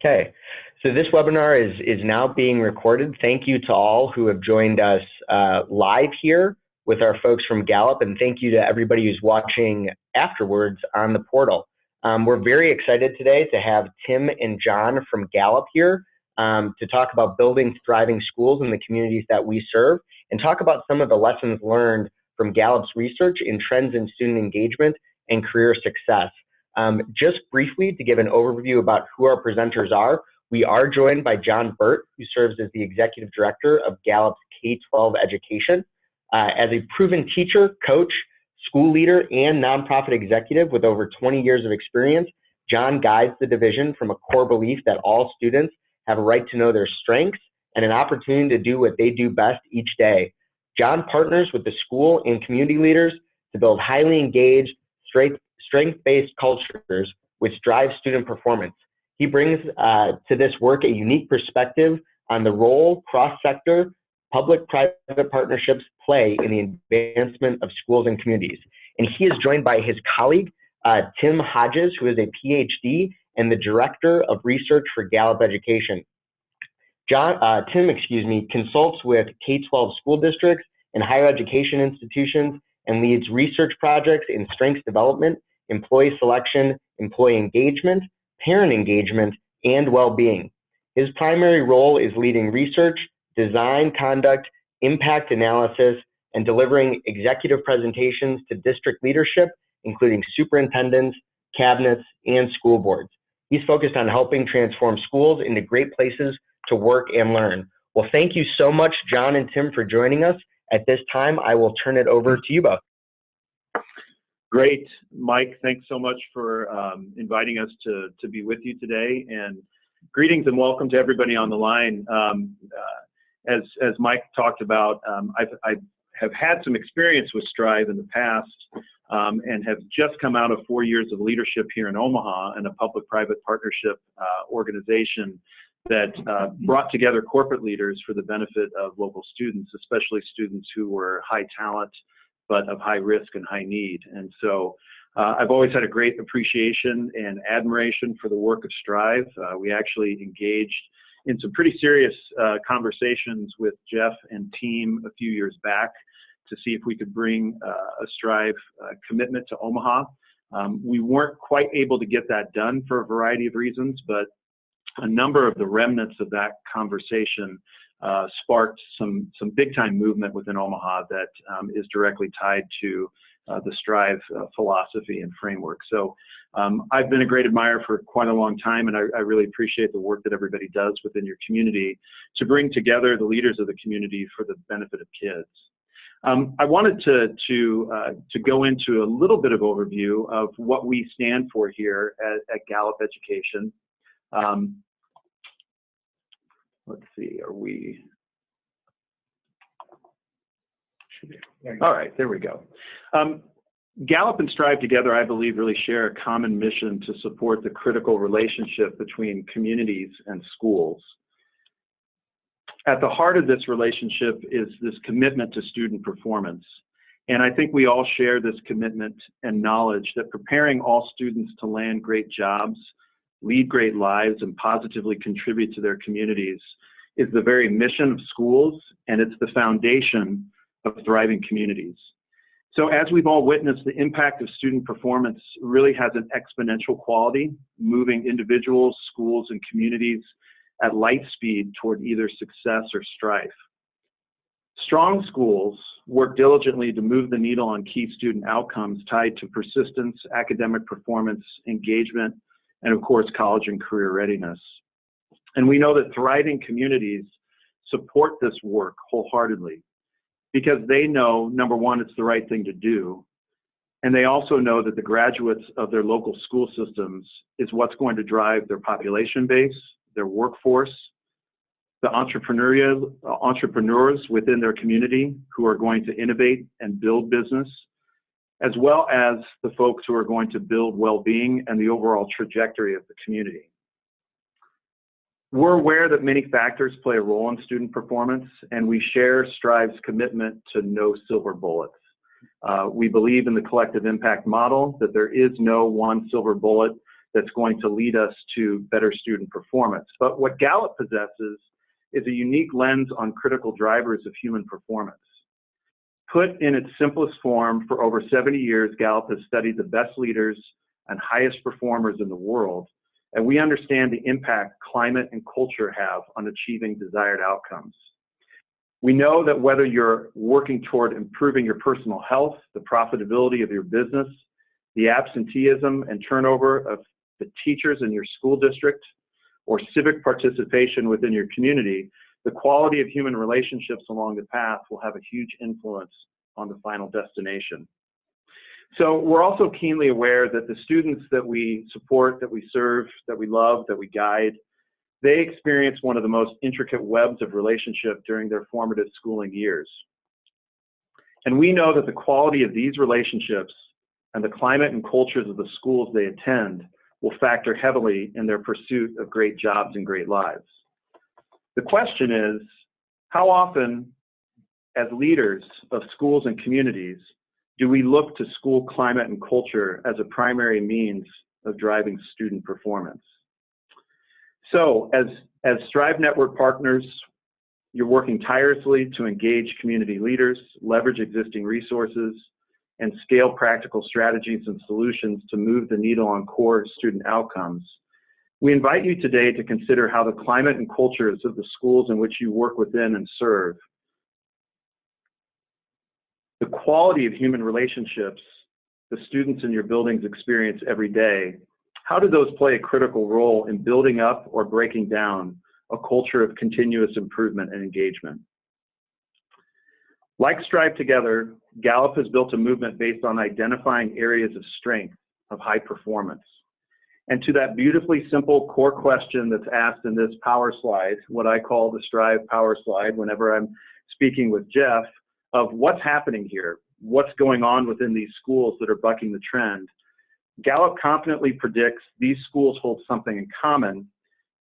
Okay, so this webinar is now being recorded. Thank you to all who have joined us live here with our folks from Gallup, and thank you to everybody who's watching afterwards on the portal. We're very excited today to have Tim and John from Gallup here to talk about building thriving schools in the communities that we serve, and talk about some of the lessons learned from Gallup's research in trends in student engagement and career success. Just briefly to give an overview about who our presenters are, we are joined by John Burt, who serves as the Executive Director of Gallup's K-12 Education. As a proven teacher, coach, school leader, and nonprofit executive with over 20 years of experience, John guides the division from a core belief that all students have a right to know their strengths and an opportunity to do what they do best each day. John partners with the school and community leaders to build highly engaged, strength-based cultures which drive student performance. He brings to this work a unique perspective on the role cross-sector public-private partnerships play in the advancement of schools and communities. And he is joined by his colleague, Tim Hodges, who is a PhD and the Director of Research for Gallup Education. Tim consults with K-12 school districts and higher education institutions and leads research projects in strengths development, employee selection, employee engagement, parent engagement, and well-being. His primary role is leading research, design, conduct, impact analysis, and delivering executive presentations to district leadership, including superintendents, cabinets, and school boards. He's focused on helping transform schools into great places to work and learn. Well, thank you so much, John and Tim, for joining us. At this time, I will turn it over to you both. Great, Mike. Thanks so much for inviting us to be with you today. And greetings and welcome to everybody on the line. As Mike talked about, I have had some experience with Strive in the past and have just come out of 4 years of leadership here in Omaha and a public-private partnership organization that brought together corporate leaders for the benefit of local students, especially students who were high talent but of high risk and high need. And so I've always had a great appreciation and admiration for the work of Strive. We actually engaged in some pretty serious conversations with Jeff and team a few years back to see if we could bring a Strive commitment to Omaha. We weren't quite able to get that done for a variety of reasons, but a number of the remnants of that conversation sparked some big-time movement within Omaha that is directly tied to the Strive philosophy and framework. So I've been a great admirer for quite a long time, and I really appreciate the work that everybody does within your community to bring together the leaders of the community for the benefit of kids. I wanted to go into a little bit of overview of what we stand for here at Gallup Education. Let's see, all right, there we go. Gallup and Strive together, I believe, really share a common mission to support the critical relationship between communities and schools. At the heart of this relationship is this commitment to student performance. And I think we all share this commitment and knowledge that preparing all students to land great jobs, lead great lives, and positively contribute to their communities is the very mission of schools, and it's the foundation of thriving communities. So as we've all witnessed, the impact of student performance really has an exponential quality, moving individuals, schools, and communities at light speed toward either success or strife. Strong schools work diligently to move the needle on key student outcomes tied to persistence, academic performance, engagement, and of course, college and career readiness. And we know that thriving communities support this work wholeheartedly because they know, number one, it's the right thing to do. And they also know that the graduates of their local school systems is what's going to drive their population base, their workforce, the entrepreneurs within their community who are going to innovate and build business, as well as the folks who are going to build well-being and the overall trajectory of the community. We're aware that many factors play a role in student performance, and we share Strive's commitment to no silver bullets. We believe in the collective impact model, that there is no one silver bullet that's going to lead us to better student performance. But what Gallup possesses is a unique lens on critical drivers of human performance. Put in its simplest form, for over 70 years, Gallup has studied the best leaders and highest performers in the world, and we understand the impact climate and culture have on achieving desired outcomes. We know that whether you're working toward improving your personal health, the profitability of your business, the absenteeism and turnover of the teachers in your school district, or civic participation within your community, the quality of human relationships along the path will have a huge influence on the final destination. So we're also keenly aware that the students that we support, that we serve, that we love, that we guide, they experience one of the most intricate webs of relationship during their formative schooling years. And we know that the quality of these relationships and the climate and cultures of the schools they attend will factor heavily in their pursuit of great jobs and great lives. The question is, how often, as leaders of schools and communities, do we look to school climate and culture as a primary means of driving student performance? So, as Strive Network partners, you're working tirelessly to engage community leaders, leverage existing resources, and scale practical strategies and solutions to move the needle on core student outcomes. We invite you today to consider how the climate and cultures of the schools in which you work within and serve, the quality of human relationships the students in your buildings experience every day, how do those play a critical role in building up or breaking down a culture of continuous improvement and engagement? Like Strive Together, Gallup has built a movement based on identifying areas of strength, of high performance. And to that beautifully simple core question that's asked in this power slide, what I call the Strive power slide whenever I'm speaking with Jeff, of what's happening here, what's going on within these schools that are bucking the trend, Gallup confidently predicts these schools hold something in common,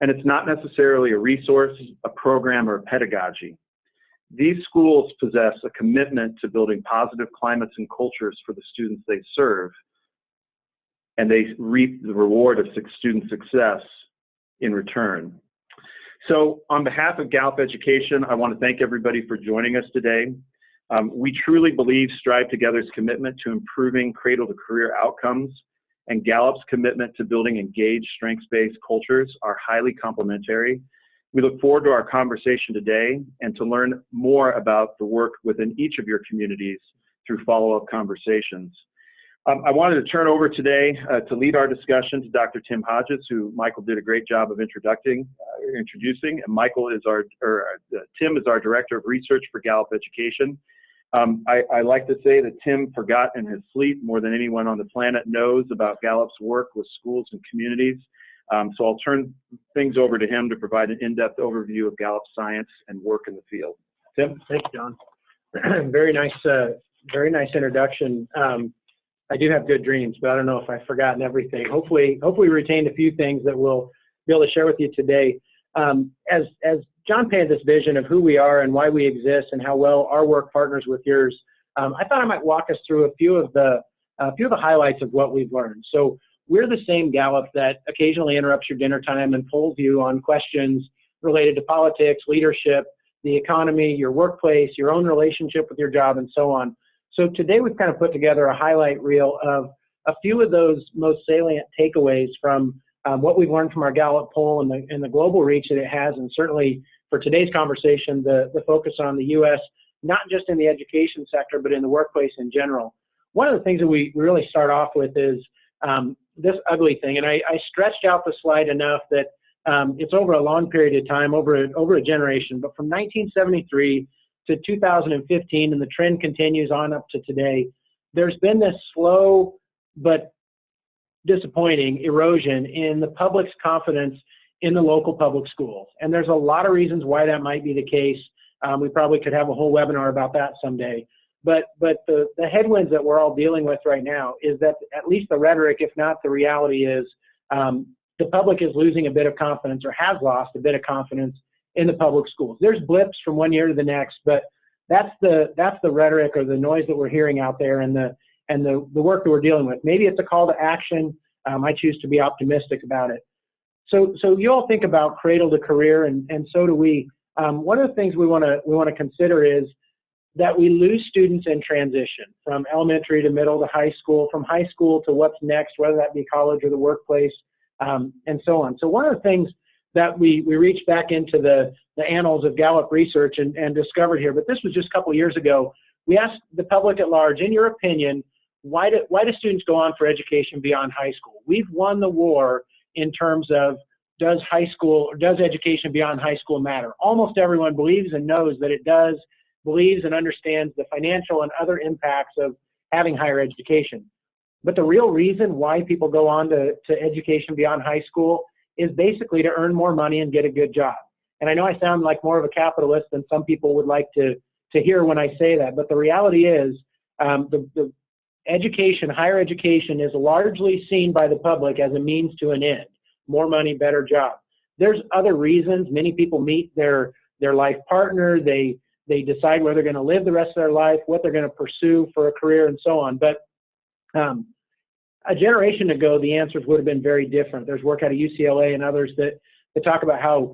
and it's not necessarily a resource, a program, or a pedagogy. These schools possess a commitment to building positive climates and cultures for the students they serve, and they reap the reward of student success in return. So on behalf of Gallup Education, I want to thank everybody for joining us today. We truly believe Strive Together's commitment to improving cradle-to-career outcomes and Gallup's commitment to building engaged, strengths-based cultures are highly complementary. We look forward to our conversation today and to learn more about the work within each of your communities through follow-up conversations. I wanted to turn over today to lead our discussion to Dr. Tim Hodges, who Michael did a great job of introducing, and Tim is our Director of Research for Gallup Education. I like to say that Tim forgot in his sleep more than anyone on the planet knows about Gallup's work with schools and communities. So I'll turn things over to him to provide an in-depth overview of Gallup's science and work in the field. Tim? Thanks, John. Very nice introduction. I do have good dreams, but I don't know if I've forgotten everything. Hopefully retained a few things that we'll be able to share with you today. As John painted this vision of who we are and why we exist and how well our work partners with yours, I thought I might walk us through a few of the highlights of what we've learned. So we're the same Gallup that occasionally interrupts your dinner time and polls you on questions related to politics, leadership, the economy, your workplace, your own relationship with your job, and so on. So today we've kind of put together a highlight reel of a few of those most salient takeaways from what we've learned from our Gallup poll and the global reach that it has, and certainly for today's conversation, the focus on the U.S., not just in the education sector, but in the workplace in general. One of the things that we really start off with is this ugly thing, and I stretched out the slide enough that it's over a long period of time, over a generation, but from 1973 to 2015, and the trend continues on up to today, there's been this slow but disappointing erosion in the public's confidence in the local public schools. And there's a lot of reasons why that might be the case. We probably could have a whole webinar about that someday. But the headwinds that we're all dealing with right now is that at least the rhetoric, if not the reality, is the public is losing a bit of confidence, or has lost a bit of confidence in the public schools. There's blips from one year to the next, but that's the rhetoric or the noise that we're hearing out there, and the work that we're dealing with. Maybe it's a call to action. I choose to be optimistic about it. So you all think about cradle to career, and so do we. One of the things we want to consider is that we lose students in transition from elementary to middle to high school, from high school to what's next, whether that be college or the workplace, and so on. So one of the things that we reached back into the annals of Gallup research and discovered here, but this was just a couple of years ago, we asked the public at large, in your opinion, why do students go on for education beyond high school? We've won the war in terms of does education beyond high school matter? Almost everyone believes and knows that it does, believes and understands the financial and other impacts of having higher education. But the real reason why people go on to education beyond high school is basically to earn more money and get a good job. And I know I sound like more of a capitalist than some people would like to hear when I say that, but the reality is the higher education is largely seen by the public as a means to an end. More money, better job. There's other reasons. Many people meet their life partner. They decide where they're going to live the rest of their life, what they're going to pursue for a career, and so on. But a generation ago, the answers would have been very different. There's work out of UCLA and others that talk about how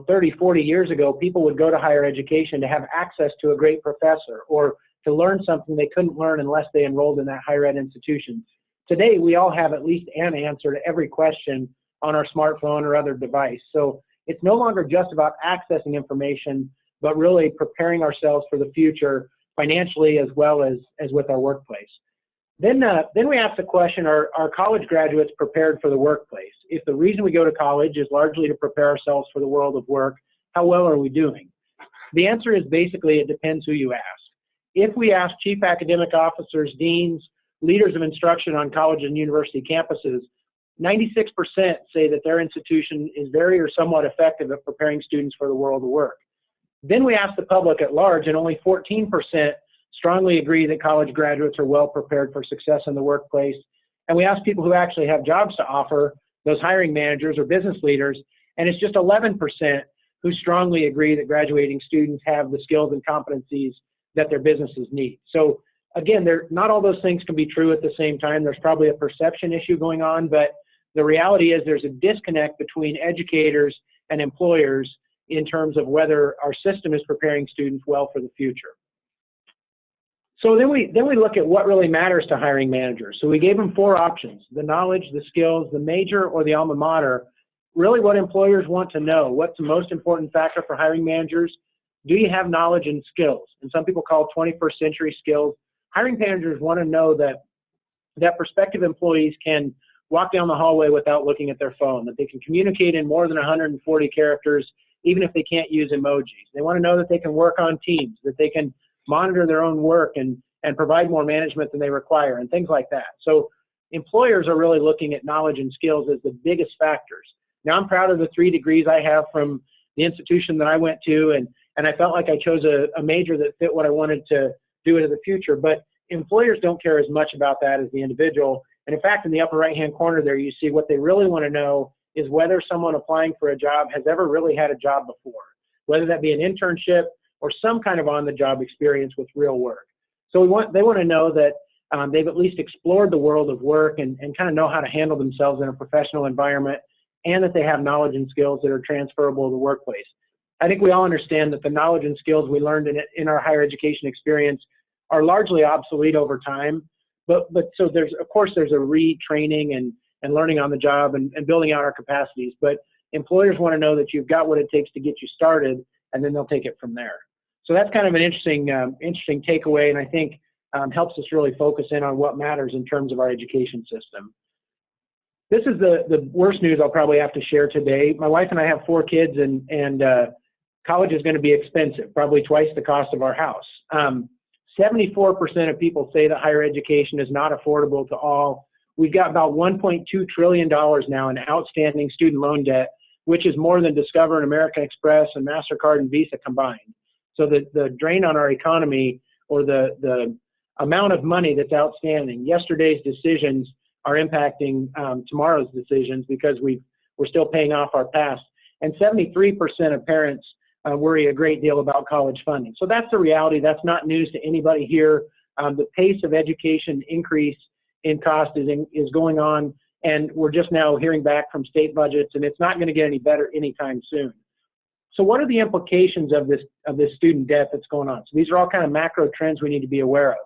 30, 40 years ago, people would go to higher education to have access to a great professor or to learn something they couldn't learn unless they enrolled in that higher ed institution. Today, we all have at least an answer to every question on our smartphone or other device. So it's no longer just about accessing information, but really preparing ourselves for the future financially as well as with our workplace. Then we ask the question, are college graduates prepared for the workplace? If the reason we go to college is largely to prepare ourselves for the world of work, how well are we doing? The answer is basically it depends who you ask. If we ask chief academic officers, deans, leaders of instruction on college and university campuses, 96% say that their institution is very or somewhat effective at preparing students for the world of work. Then we ask the public at large, and only 14% strongly agree that college graduates are well prepared for success in the workplace. And we ask people who actually have jobs to offer, those hiring managers or business leaders, and it's just 11% who strongly agree that graduating students have the skills and competencies that their businesses need. So again, not all those things can be true at the same time. There's probably a perception issue going on, but the reality is there's a disconnect between educators and employers in terms of whether our system is preparing students well for the future. So then we look at what really matters to hiring managers. So we gave them 4 options: the knowledge, the skills, the major, or the alma mater. Really what employers want to know. What's the most important factor for hiring managers? Do you have knowledge and skills? And some people call 21st century skills. Hiring managers want to know that prospective employees can walk down the hallway without looking at their phone, that they can communicate in more than 140 characters, even if they can't use emojis. They want to know that they can work on teams, that they can monitor their own work and provide more management than they require, and things like that. So employers are really looking at knowledge and skills as the biggest factors. Now, I'm proud of the 3 degrees I have from the institution that I went to, and I felt like I chose a major that fit what I wanted to do into the future. But employers don't care as much about that as the individual. And in fact, in the upper right-hand corner there, you see what they really want to know is whether someone applying for a job has ever really had a job before, whether that be an internship or some kind of on-the-job experience with real work. So they want to know that they've at least explored the world of work and kind of know how to handle themselves in a professional environment, and that they have knowledge and skills that are transferable to the workplace. I think we all understand that the knowledge and skills we learned in our higher education experience are largely obsolete over time. But so there's a retraining and learning on the job and building out our capacities. But employers want to know that you've got what it takes to get you started, and then they'll take it from there. So that's kind of an interesting takeaway, and I think helps us really focus in on what matters in terms of our education system. This is the worst news I'll probably have to share today. My wife and I have 4 kids, and college is going to be expensive, probably twice the cost of our house. 74% of people say that higher education is not affordable to all. We've got about $1.2 trillion now in outstanding student loan debt, which is more than Discover and American Express and MasterCard and Visa combined. So the drain on our economy, or the amount of money that's outstanding, yesterday's decisions are impacting tomorrow's decisions because we're still paying off our past. And 73% of parents worry a great deal about college funding. So that's the reality. That's not news to anybody here. The pace of education increase in cost is going on, and we're just now hearing back from state budgets, and it's not going to get any better anytime soon. So what are the implications of this student debt that's going on? So these are all kind of macro trends we need to be aware of.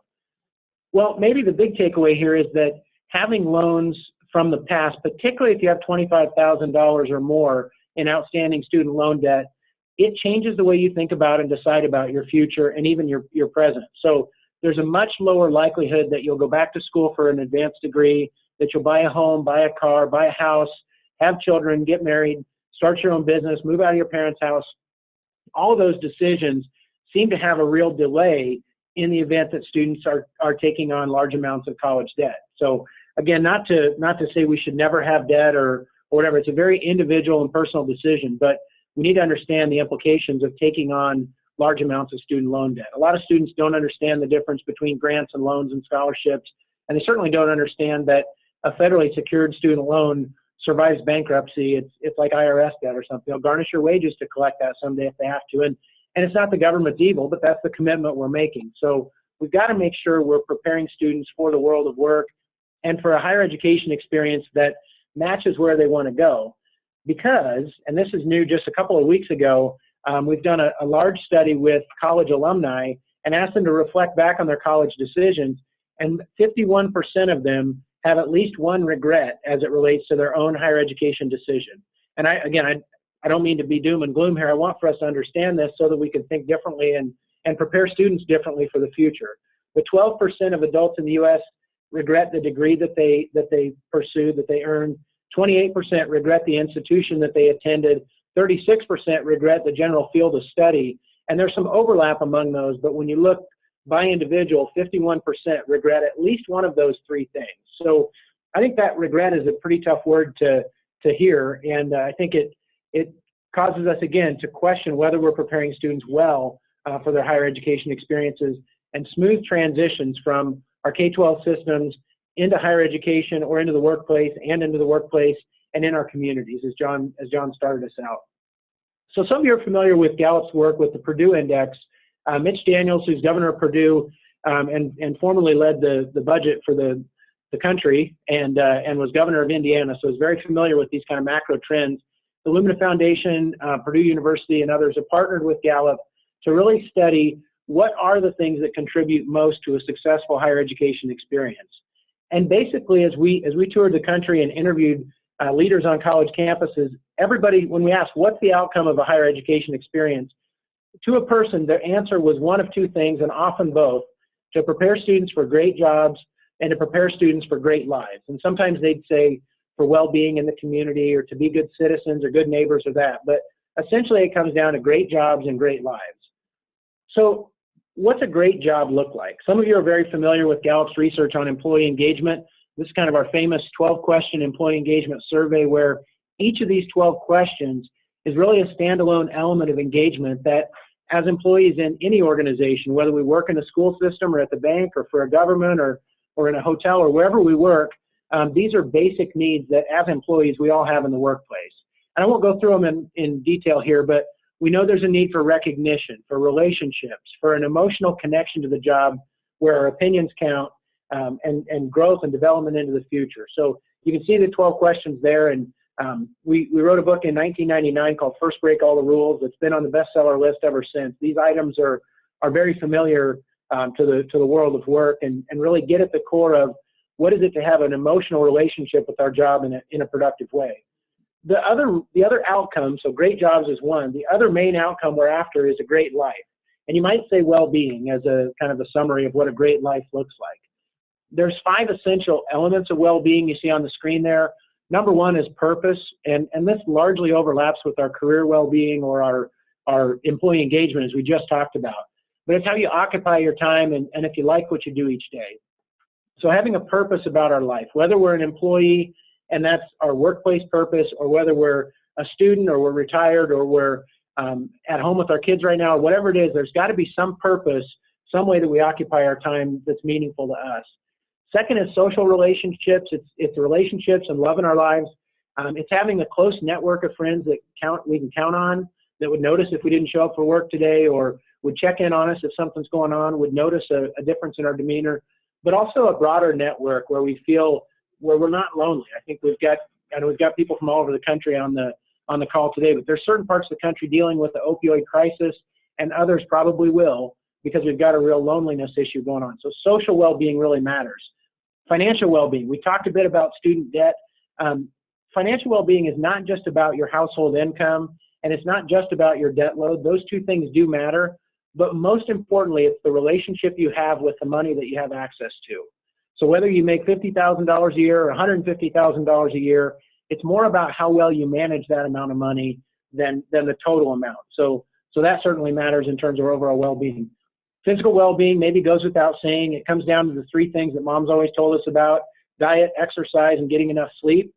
Well, maybe the big takeaway here is that having loans from the past, particularly if you have $25,000 or more in outstanding student loan debt, it changes the way you think about and decide about your future and even your present. So there's a much lower likelihood that you'll go back to school for an advanced degree, that you'll buy a home, buy a car, buy a house, have children, get married, start your own business, move out of your parents' house. All of those decisions seem to have a real delay in the event that students are taking on large amounts of college debt. So again, not to say we should never have debt or whatever. It's a very individual and personal decision, but we need to understand the implications of taking on large amounts of student loan debt. A lot of students don't understand the difference between grants and loans and scholarships, and they certainly don't understand that a federally secured student loan survives bankruptcy. It's like IRS debt or something. They'll garnish your wages to collect that someday if they have to. And it's not the government's evil, but that's the commitment we're making. So we've got to make sure we're preparing students for the world of work and for a higher education experience that matches where they want to go. Because, and this is new just a couple of weeks ago, we've done a large study with college alumni and asked them to reflect back on their college decisions, and 51% of them have at least one regret as it relates to their own higher education decision. And I don't mean to be doom and gloom here. I want for us to understand this so that we can think differently and prepare students differently for the future. But 12% of adults in the U.S. regret the degree that they pursued, that they earned. 28% regret the institution that they attended. 36% regret the general field of study. And there's some overlap among those, but when you look by individual, 51% regret at least one of those three things. So I think that regret is a pretty tough word to hear, and I think it causes us, again, to question whether we're preparing students well for their higher education experiences and smooth transitions from our K-12 systems into higher education or into the workplace and in our communities, as John started us out. So some of you are familiar with Gallup's work with the Purdue Index. Mitch Daniels, who's governor of Purdue and formerly led the budget for the country and was governor of Indiana, so is very familiar with these kind of macro trends. The Lumina Foundation, Purdue University, and others have partnered with Gallup to really study what are the things that contribute most to a successful higher education experience. And basically, as we toured the country and interviewed leaders on college campuses, everybody, when we asked what's the outcome of a higher education experience, to a person, their answer was one of two things, and often both: to prepare students for great jobs and to prepare students for great lives. And sometimes they'd say for well-being in the community or to be good citizens or good neighbors or that. But essentially, it comes down to great jobs and great lives. So what's a great job look like? Some of you are very familiar with Gallup's research on employee engagement. This is kind of our famous 12-question employee engagement survey, where each of these 12 questions is really a standalone element of engagement that, as employees in any organization, whether we work in a school system or at the bank or for a government or in a hotel or wherever we work, these are basic needs that as employees we all have in the workplace. And I won't go through them in detail here, but we know there's a need for recognition, for relationships, for an emotional connection to the job where our opinions count, and growth and development into the future. So you can see the 12 questions there, and we wrote a book in 1999 called First Break All the Rules. It's been on the bestseller list ever since. These items are very familiar to the world of work and really get at the core of what is it to have an emotional relationship with our job in a productive way. The other outcome, so great jobs is one. The other main outcome we're after is a great life. And you might say well-being as a kind of a summary of what a great life looks like. There's 5 essential elements of well-being you see on the screen there. Number 1 is purpose, and this largely overlaps with our career well-being or our employee engagement, as we just talked about. But it's how you occupy your time and if you like what you do each day. So having a purpose about our life, whether we're an employee and that's our workplace purpose, or whether we're a student or we're retired or we're at home with our kids right now, or whatever it is, there's got to be some purpose, some way that we occupy our time that's meaningful to us. Second is social relationships. It's relationships and love in our lives. It's having a close network of friends that we can count on, that would notice if we didn't show up for work today, or would check in on us if something's going on, would notice a difference in our demeanor, but also a broader network where we feel we're not lonely. I think we've got people from all over the country on the call today, but there's certain parts of the country dealing with the opioid crisis, and others probably will, because we've got a real loneliness issue going on. So social well-being really matters. Financial well-being. We talked a bit about student debt. Financial well-being is not just about your household income, and it's not just about your debt load. Those two things do matter, but most importantly, it's the relationship you have with the money that you have access to. So whether you make $50,000 a year or $150,000 a year, it's more about how well you manage that amount of money than the total amount. So that certainly matters in terms of overall well-being. Physical well-being maybe goes without saying. It comes down to the three things that mom's always told us about: diet, exercise, and getting enough sleep.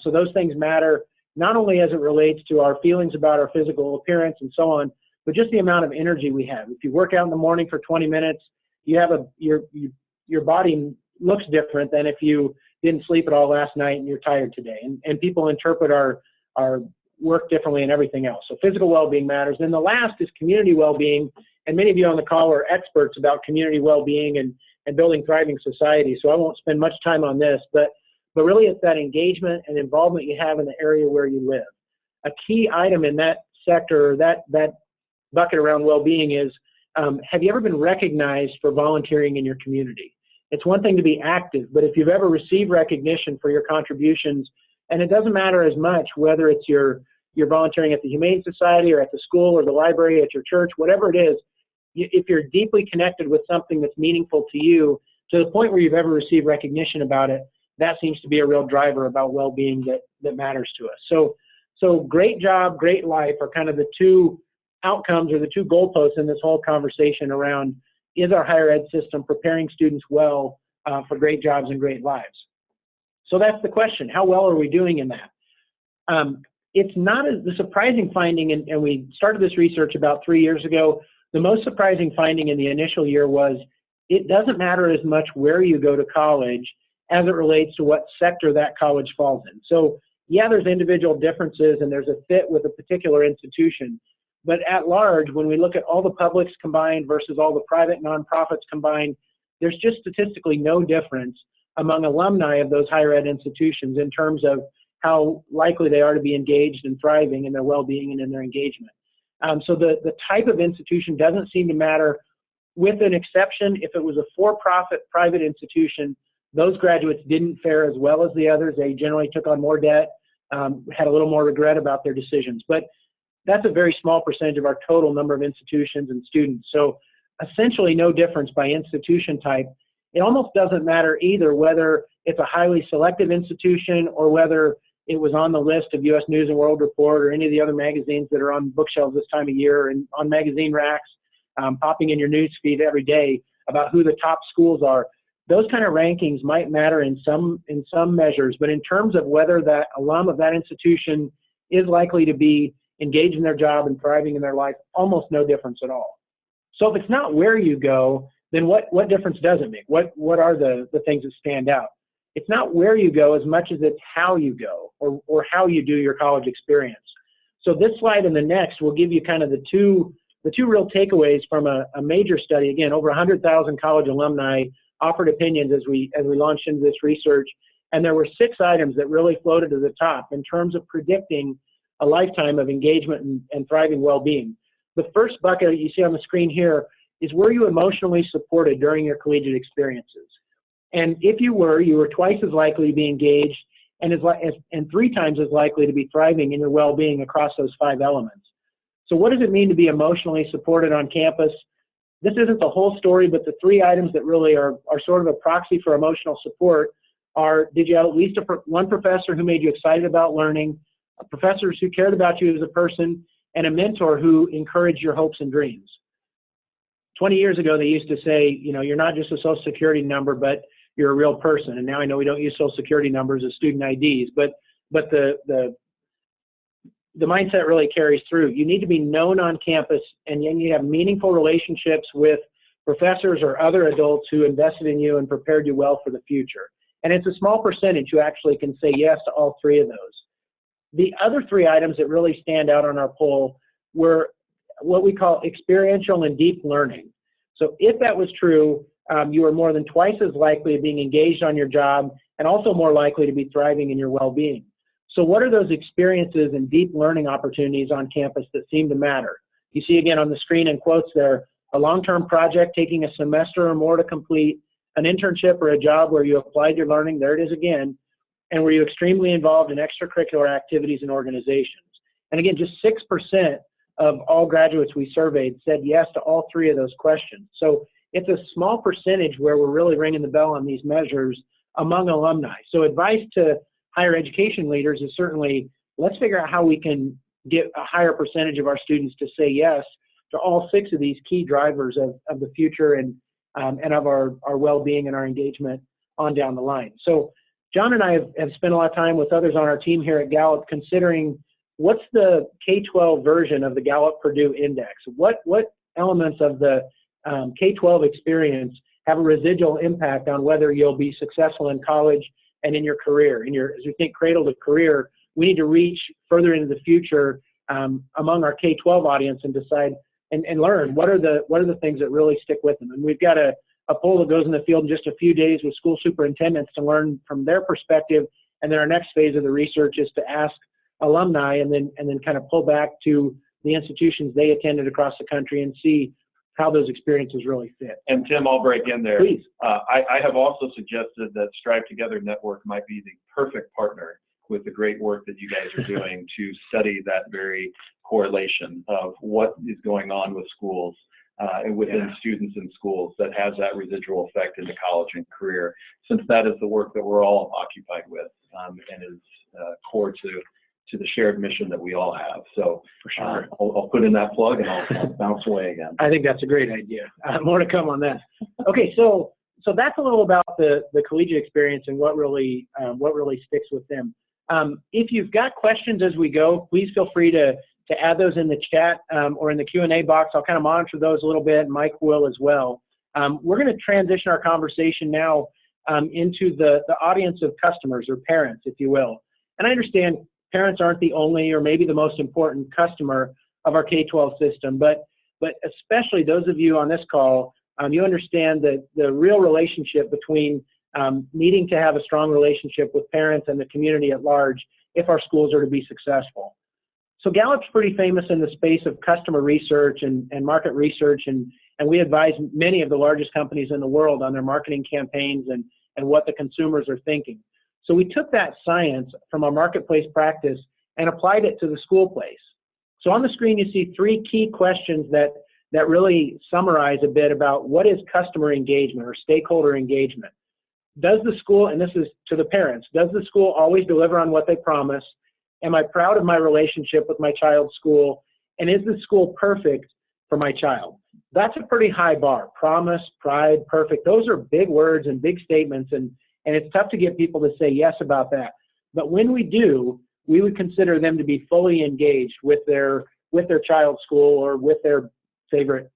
So those things matter, not only as it relates to our feelings about our physical appearance and so on, but just the amount of energy we have. If you work out in the morning for 20 minutes, you have your body looks different than if you didn't sleep at all last night and you're tired today. And people interpret our work differently and everything else. So physical well-being matters. And the last is community well-being. And many of you on the call are experts about community well-being and building thriving society. So I won't spend much time on this, but really it's that engagement and involvement you have in the area where you live. A key item in that sector, that bucket around well-being is, have you ever been recognized for volunteering in your community? It's one thing to be active, but if you've ever received recognition for your contributions, and it doesn't matter as much whether it's you're volunteering at the Humane Society or at the school or the library, at your church, whatever it is, if you're deeply connected with something that's meaningful to you, to the point where you've ever received recognition about it, that seems to be a real driver about well-being that matters to us. So great job, great life are kind of the two outcomes or the two goalposts in this whole conversation around, is our higher ed system preparing students well for great jobs and great lives? So that's the question. How well are we doing in that? It's not the surprising finding, and we started this research about 3 years ago. The most surprising finding in the initial year was it doesn't matter as much where you go to college as it relates to what sector that college falls in. So yeah, there's individual differences and there's a fit with a particular institution. But at large, when we look at all the publics combined versus all the private nonprofits combined, there's just statistically no difference among alumni of those higher ed institutions in terms of how likely they are to be engaged and thriving in their well-being and in their engagement. So the type of institution doesn't seem to matter, with an exception. If it was a for-profit private institution, those graduates didn't fare as well as the others. They generally took on more debt, had a little more regret about their decisions. But that's a very small percentage of our total number of institutions and students. So essentially no difference by institution type. It almost doesn't matter either whether it's a highly selective institution or whether it was on the list of U.S. News and World Report or any of the other magazines that are on bookshelves this time of year and on magazine racks, popping in your news feed every day about who the top schools are. Those kind of rankings might matter in some measures, but in terms of whether that alum of that institution is likely to be engaged in their job and thriving in their life, almost no difference at all. So if it's not where you go, then what difference does it make? What are the things that stand out? It's not where you go as much as it's how you go or how you do your college experience. So this slide and the next will give you kind of the two real takeaways from a major study. Again, over 100,000 college alumni offered opinions as we launched into this research, and there were 6 items that really floated to the top in terms of predicting a lifetime of engagement and thriving well-being. The first bucket you see on the screen here is, were you emotionally supported during your collegiate experiences? And if you were twice as likely to be engaged and 3 times as likely to be thriving in your well-being across those 5 elements. So what does it mean to be emotionally supported on campus? This isn't the whole story, but the 3 items that really are sort of a proxy for emotional support are, did you have at least one professor who made you excited about learning, professors who cared about you as a person, and a mentor who encouraged your hopes and dreams? 20 years ago, they used to say, you're not just a social security number, but you're a real person. And now I know we don't use social security numbers as student IDs, but the mindset really carries through. You need to be known on campus, and you need to have meaningful relationships with professors or other adults who invested in you and prepared you well for the future. And it's a small percentage who actually can say yes to all 3 of those. The other 3 items that really stand out on our poll were what we call experiential and deep learning. So if that was true, you are more than twice as likely to being engaged on your job and also more likely to be thriving in your well-being. So what are those experiences and deep learning opportunities on campus that seem to matter? You see again on the screen in quotes there, a long-term project taking a semester or more to complete, an internship or a job where you applied your learning, there it is again, and were you extremely involved in extracurricular activities and organizations? And again, just 6% of all graduates we surveyed said yes to all three of those questions. So it's a small percentage where we're really ringing the bell on these measures among alumni. So advice to higher education leaders is certainly, let's figure out how we can get a higher percentage of our students to say yes to all 6 of these key drivers of the future and of our well-being and our engagement on down the line. So John and I have spent a lot of time with others on our team here at Gallup considering what's the K-12 version of the Gallup-Purdue Index. What elements of the K-12 experience have a residual impact on whether you'll be successful in college and in your career. As we think cradle to career, we need to reach further into the future among our K-12 audience and decide and learn what are the things that really stick with them. And we've got a poll that goes in the field in just a few days with school superintendents to learn from their perspective. And then our next phase of the research is to ask alumni and then kind of pull back to the institutions they attended across the country and see how those experiences really fit. And Tim, I'll break in there. Please. I have also suggested that Strive Together Network might be the perfect partner with the great work that you guys are doing to study that very correlation of what is going on with schools and within students in schools that has that residual effect into college and career, since that is the work that we're all occupied with and is core to the shared mission that we all have. So for sure, I'll put in that plug and I'll bounce away again. I think that's a great idea. More to come on that. Okay, so that's a little about the collegiate experience and what really sticks with them. If you've got questions as we go, please feel free to add those in the chat or in the Q&A box. I'll kind of monitor those a little bit. Mike will as well. We're going to transition our conversation now into the audience of customers or parents, if you will. And I understand parents aren't the only or maybe the most important customer of our K-12 system, but especially those of you on this call, you understand that the real relationship between needing to have a strong relationship with parents and the community at large if our schools are to be successful. So Gallup's pretty famous in the space of customer research and market research, and we advise many of the largest companies in the world on their marketing campaigns and what the consumers are thinking. So we took that science from our marketplace practice and applied it to the school place. So on the screen you see 3 key questions that really summarize a bit about what is customer engagement or stakeholder engagement. Does the school, and this is to the parents, does the school always deliver on what they promise? Am I proud of my relationship with my child's school? And is the school perfect for my child? That's a pretty high bar. Promise, pride, perfect. Those are big words and big statements, and it's tough to get people to say yes about that. But when we do, we would consider them to be fully engaged with their child's school or with their favorite,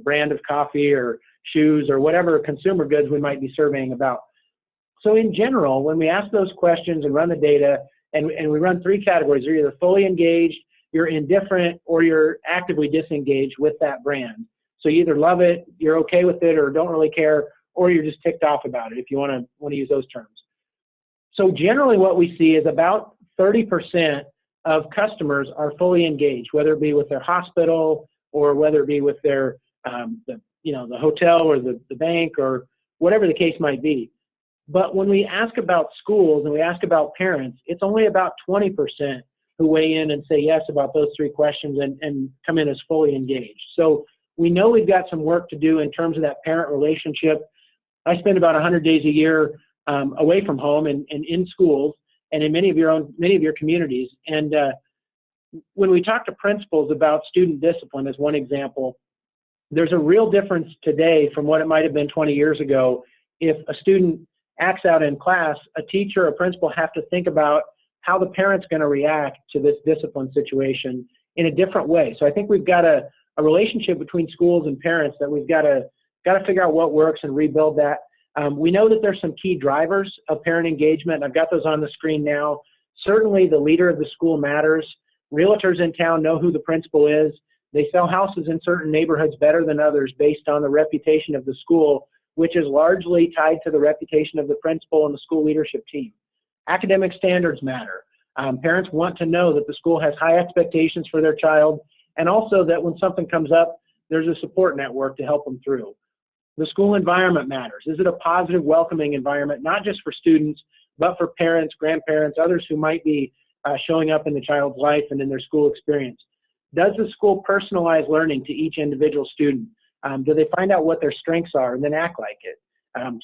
brand of coffee or shoes or whatever consumer goods we might be surveying about. So in general, when we ask those questions and run the data, and we run 3 categories, you're either fully engaged, you're indifferent, or you're actively disengaged with that brand. So you either love it, you're okay with it, or don't really care, or you're just ticked off about it, if you want to use those terms. So generally what we see is about 30% of customers are fully engaged, whether it be with their hospital or whether it be with their the hotel or the bank or whatever the case might be. But when we ask about schools and we ask about parents, it's only about 20% who weigh in and say yes about those 3 questions and come in as fully engaged. So we know we've got some work to do in terms of that parent relationship. I spend about 100 days a year away from home and in schools and in many of your communities. And when we talk to principals about student discipline as one example, there's a real difference today from what it might have been 20 years ago. If a student acts out in class, a teacher or principal have to think about how the parent's going to react to this discipline situation in a different way. So I think we've got a relationship between schools and parents that we've got to figure out what works and rebuild that. We know that there's some key drivers of parent engagement. I've got those on the screen now. Certainly the leader of the school matters. Realtors in town know who the principal is. They sell houses in certain neighborhoods better than others based on the reputation of the school, which is largely tied to the reputation of the principal and the school leadership team. Academic standards matter. Parents want to know that the school has high expectations for their child, and also that when something comes up, there's a support network to help them through. The school environment matters. Is it a positive, welcoming environment, not just for students, but for parents, grandparents, others who might be showing up in the child's life and in their school experience? Does the school personalize learning to each individual student? Do they find out what their strengths are and then act like it?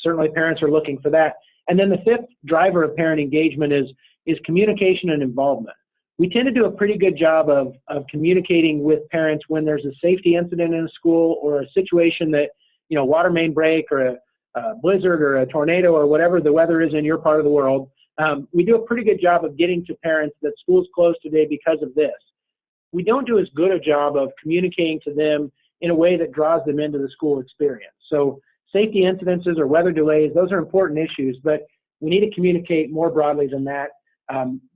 Certainly parents are looking for that. And then the fifth driver of parent engagement is communication and involvement. We tend to do a pretty good job of communicating with parents when there's a safety incident in a school or a situation that, water main break or a blizzard or a tornado or whatever the weather is in your part of the world. We do a pretty good job of getting to parents that school's closed today because of this. We don't do as good a job of communicating to them in a way that draws them into the school experience. So safety incidences or weather delays, those are important issues, but we need to communicate more broadly than that.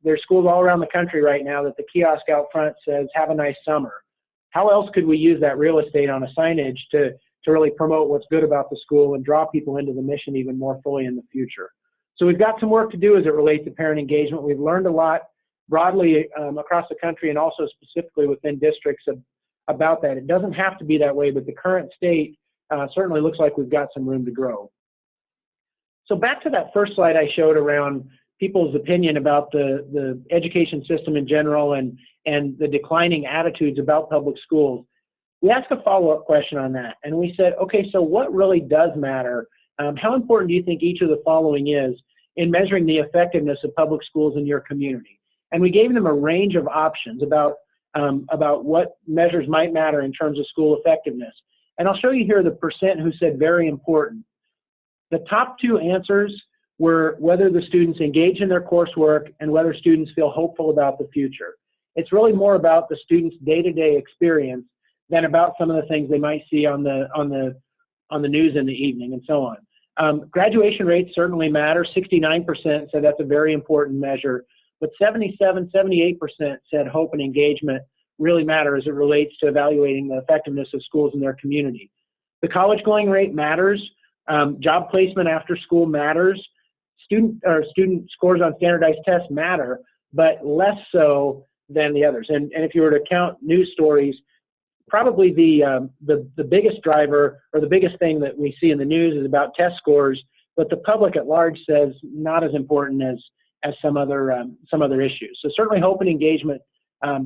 There's schools all around the country right now that the kiosk out front says, "Have a nice summer." How else could we use that real estate on a signage to really promote what's good about the school and draw people into the mission even more fully in the future? So we've got some work to do as it relates to parent engagement. We've learned a lot broadly across the country and also specifically within districts about that. It doesn't have to be that way, but the current state certainly looks like we've got some room to grow. So back to that first slide I showed around people's opinion about the education system in general and the declining attitudes about public schools. We asked a follow-up question on that, and we said, okay, so what really does matter? How important do you think each of the following is in measuring the effectiveness of public schools in your community? And we gave them a range of options about what measures might matter in terms of school effectiveness. And I'll show you here the percent who said very important. The top two answers were whether the students engage in their coursework and whether students feel hopeful about the future. It's really more about the students' day-to-day experience than about some of the things they might see on the news in the evening and so on. Graduation rates certainly matter. 69% said that's a very important measure, but 78% said hope and engagement really matter as it relates to evaluating the effectiveness of schools in their community. The college going rate matters. Job placement after school matters. Student scores on standardized tests matter, but less so than the others. And if you were to count news stories, probably the biggest driver or the biggest thing that we see in the news is about test scores, but the public at large says not as important as some other issues. So certainly hope and engagement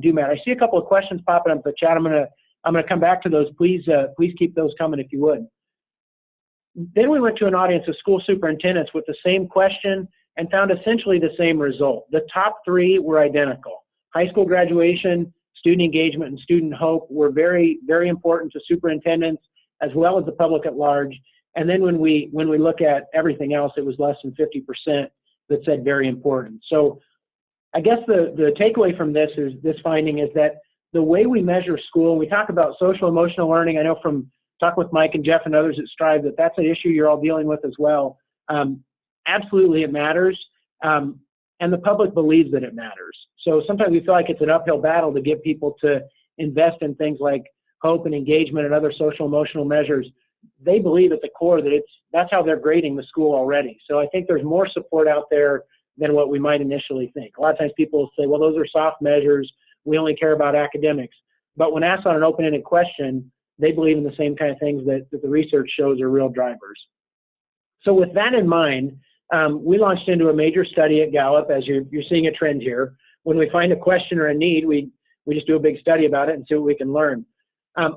do matter. I see a couple of questions popping up in the chat. I'm gonna come back to those. Please keep those coming if you would. Then we went to an audience of school superintendents with the same question and found essentially the same result. The top three were identical. High school graduation, student engagement, and student hope were very, very important to superintendents as well as the public at large. And then when we look at everything else, it was less than 50% that said very important. So I guess the takeaway from this finding is that the way we measure school, we talk about social emotional learning. I know from talk with Mike and Jeff and others at Strive that's an issue you're all dealing with as well. Absolutely it matters, and the public believes that it matters. So sometimes we feel like it's an uphill battle to get people to invest in things like hope and engagement and other social emotional measures. They believe at the core that that's how they're grading the school already. So I think there's more support out there than what we might initially think. A lot of times people say, well, those are soft measures. We only care about academics. But when asked on an open-ended question, they believe in the same kind of things that the research shows are real drivers. So with that in mind, we launched into a major study at Gallup, as you're seeing a trend here. When we find a question or a need, we just do a big study about it and see what we can learn.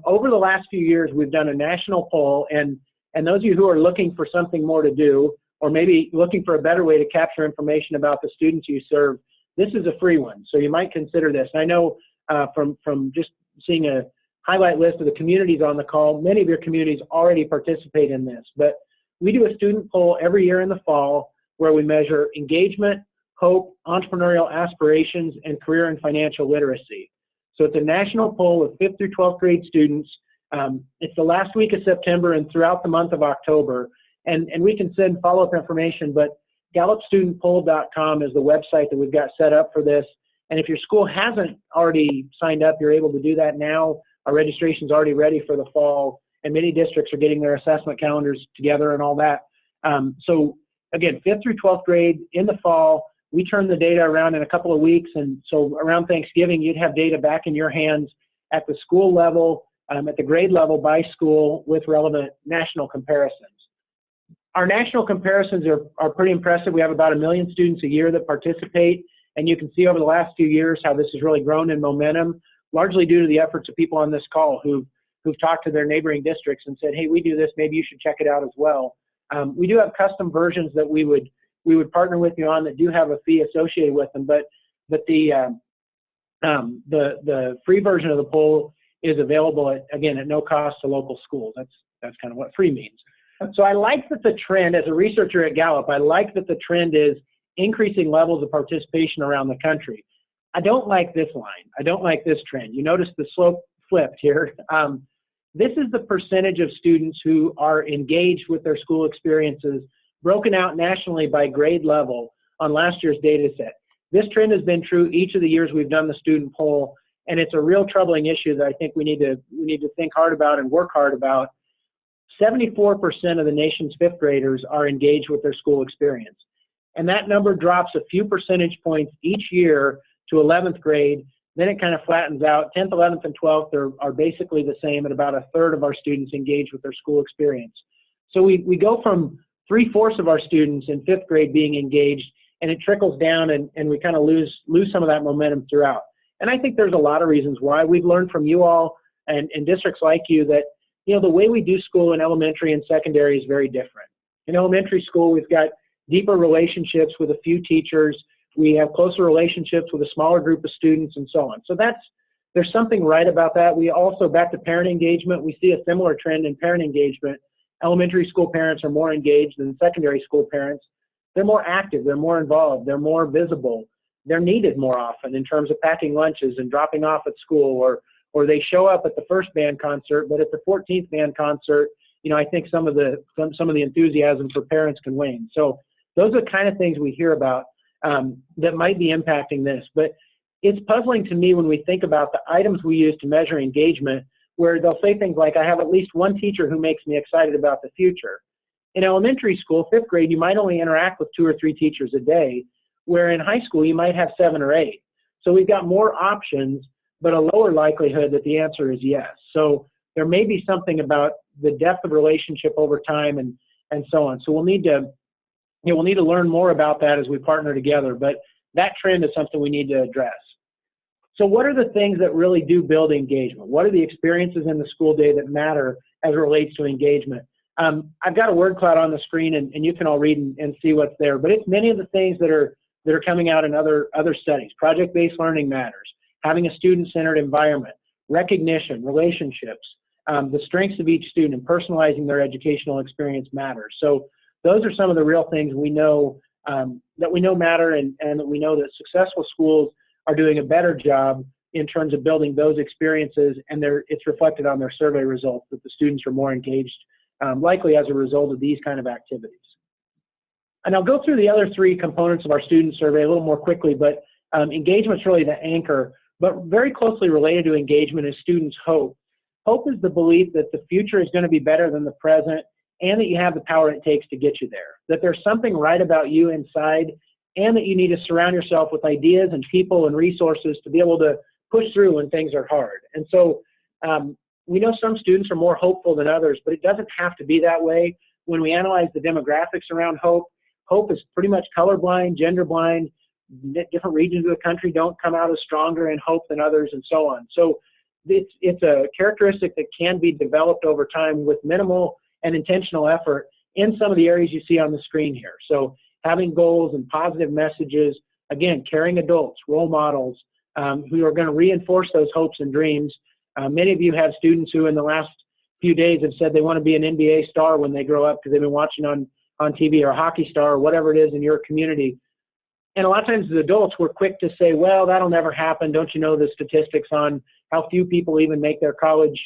Over the last few years, we've done a national poll, and those of you who are looking for something more to do, or maybe looking for a better way to capture information about the students you serve, this is a free one, so you might consider this. And I know from just seeing a highlight list of the communities on the call, many of your communities already participate in this, but we do a student poll every year in the fall where we measure engagement, hope, entrepreneurial aspirations, and career and financial literacy. So it's a national poll of 5th through 12th grade students. It's the last week of September and throughout the month of October. And we can send follow-up information, but GallupStudentPoll.com is the website that we've got set up for this. And if your school hasn't already signed up, you're able to do that now. Our registration's already ready for the fall, and many districts are getting their assessment calendars together and all that. So again, 5th through 12th grade in the fall, we turn the data around in a couple of weeks, and so around Thanksgiving, you'd have data back in your hands at the school level, at the grade level by school with relevant national comparisons. Our national comparisons are pretty impressive. We have about 1 million students a year that participate, and you can see over the last few years how this has really grown in momentum, largely due to the efforts of people on this call who've talked to their neighboring districts and said, hey, we do this, maybe you should check it out as well. We do have custom versions that we would partner with you on that do have a fee associated with them, but the free version of the poll is available at no cost to local schools. That's kind of what free means. So I like that the trend, as a researcher at Gallup, I like that the trend is increasing levels of participation around the country. I don't like this line. I don't like this trend. You notice the slope flipped here. This is the percentage of students who are engaged with their school experiences, broken out nationally by grade level on last year's data set. This trend has been true each of the years we've done the student poll, and it's a real troubling issue that I think we need to think hard about and work hard about. 74% of the nation's 5th graders are engaged with their school experience, and that number drops a few percentage points each year to 11th grade. Then it kind of flattens out. 10th, 11th, and 12th are basically the same, at about 1/3 of our students engaged with their school experience. So we go from 3/4 of our students in 5th grade being engaged, and it trickles down, and we kind of lose some of that momentum throughout. And I think there's a lot of reasons why. We've learned from you all and districts like you that, the way we do school in elementary and secondary is very different. In elementary school, we've got deeper relationships with a few teachers. We have closer relationships with a smaller group of students and so on. So there's something right about that. We also, back to parent engagement, we see a similar trend in parent engagement. Elementary school parents are more engaged than secondary school parents. They're more active, they're more involved, they're more visible. They're needed more often in terms of packing lunches and dropping off at school, or they show up at the first band concert, but at the 14th band concert, I think some of the enthusiasm for parents can wane. So those are the kind of things we hear about that might be impacting this. But it's puzzling to me when we think about the items we use to measure engagement, where they'll say things like, I have at least one teacher who makes me excited about the future. In elementary school, 5th grade, you might only interact with 2 or 3 teachers a day, where in high school, you might have 7 or 8. So we've got more options, but a lower likelihood that the answer is yes. So there may be something about the depth of relationship over time and so on. So we'll need to learn more about that as we partner together, but that trend is something we need to address. So what are the things that really do build engagement? What are the experiences in the school day that matter as it relates to engagement? I've got a word cloud on the screen, and you can all read and see what's there, but it's many of the things that are coming out in other studies. Project-based learning matters, having a student-centered environment, recognition, relationships, the strengths of each student, and personalizing their educational experience matters. So those are some of the real things we know matter, and that we know that successful schools are doing a better job in terms of building those experiences, and it's reflected on their survey results that the students are more engaged, likely as a result of these kind of activities. And I'll go through the other 3 components of our student survey a little more quickly, but engagement's really the anchor. But very closely related to engagement is students' hope. Hope is the belief that the future is going to be better than the present, and that you have the power it takes to get you there, that there's something right about you inside, and that you need to surround yourself with ideas and people and resources to be able to push through when things are hard. And so we know some students are more hopeful than others, but it doesn't have to be that way. When we analyze the demographics around hope, hope is pretty much colorblind, gender blind. Different regions of the country don't come out as stronger in hope than others, and so on. So it's a characteristic that can be developed over time with minimal and intentional effort in some of the areas you see on the screen here. So having goals and positive messages, again, caring adults, role models, who are going to reinforce those hopes and dreams. Many of you have students who in the last few days have said they want to be an NBA star when they grow up because they've been watching on TV, or a hockey star, or whatever it is in your community. And a lot of times as adults, we're quick to say, well, that'll never happen. Don't you know the statistics on how few people even make their college,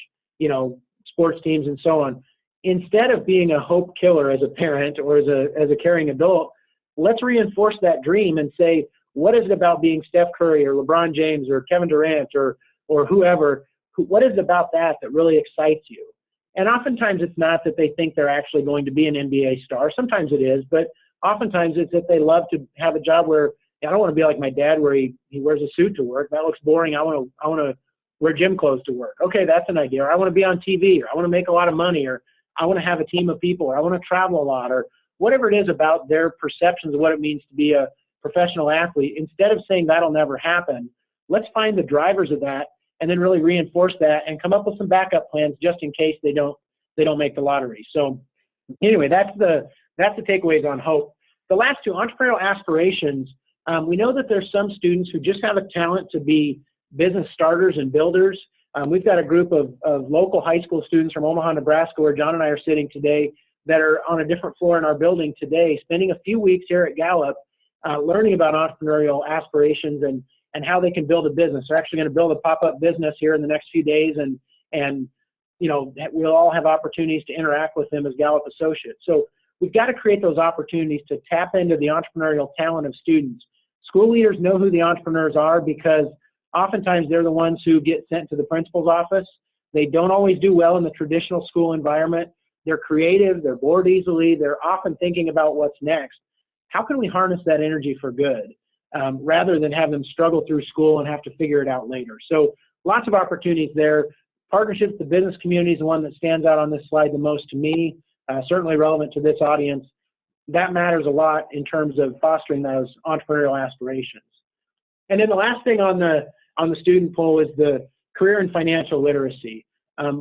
sports teams and so on. Instead of being a hope killer as a parent or as a caring adult, let's reinforce that dream and say, what is it about being Steph Curry or LeBron James or Kevin Durant or whoever? What is it about that really excites you? And oftentimes it's not that they think they're actually going to be an NBA star. Sometimes it is, but oftentimes it's that they love to have a job where, I don't want to be like my dad where he wears a suit to work. That looks boring. I want to wear gym clothes to work. Okay, that's an idea. Or I want to be on TV, or I want to make a lot of money, or I want to have a team of people, or I want to travel a lot, or whatever it is about their perceptions of what it means to be a professional athlete. Instead of saying that'll never happen, let's find the drivers of that and then really reinforce that and come up with some backup plans just in case they don't make the lottery. So anyway, that's the takeaways on hope. The last two, entrepreneurial aspirations. We know that there's some students who just have a talent to be business starters and builders. We've got a group of local high school students from Omaha, Nebraska, where John and I are sitting today, that are on a different floor in our building today, spending a few weeks here at Gallup, learning about entrepreneurial aspirations and how they can build a business. They're actually going to build a pop-up business here in the next few days, and we'll all have opportunities to interact with them as Gallup associates. So we've got to create those opportunities to tap into the entrepreneurial talent of students. School leaders know who the entrepreneurs are because oftentimes they're the ones who get sent to the principal's office. They don't always do well in the traditional school environment. They're creative, they're bored easily, they're often thinking about what's next. How can we harness that energy for good rather than have them struggle through school and have to figure it out later? So lots of opportunities there. Partnerships, the business community is the one that stands out on this slide the most to me, certainly relevant to this audience. That matters a lot in terms of fostering those entrepreneurial aspirations. And then the last thing on the student poll is the career and financial literacy.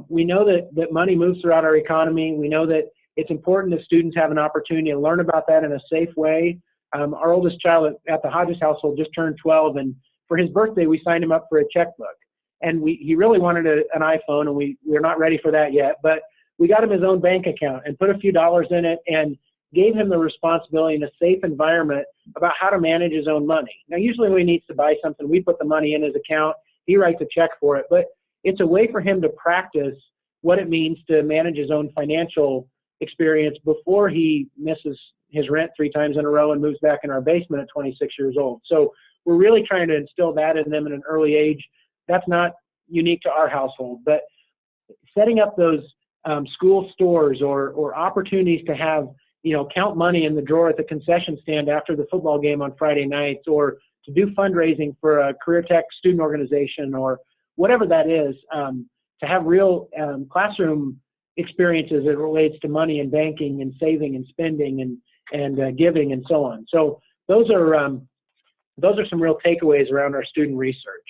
We know that money moves throughout our economy. We know that it's important that students have an opportunity to learn about that in a safe way. Our oldest child at the Hodges household just turned 12, and for his birthday, we signed him up for a checkbook. And he really wanted an iPhone, and we're not ready for that yet, but we got him his own bank account and put a few dollars in it and gave him the responsibility in a safe environment about how to manage his own money. Now, usually when he needs to buy something, we put the money in his account, he writes a check for it, but it's a way for him to practice what it means to manage his own financial experience before he misses his rent 3 times in a row and moves back in our basement at 26 years old. So we're really trying to instill that in them at an early age. That's not unique to our household, but setting up those school stores or opportunities to have, count money in the drawer at the concession stand after the football game on Friday nights, or to do fundraising for a career tech student organization or whatever that is, to have real classroom experiences as it relates to money and banking and saving and spending and giving and so on. So those are some real takeaways around our student research.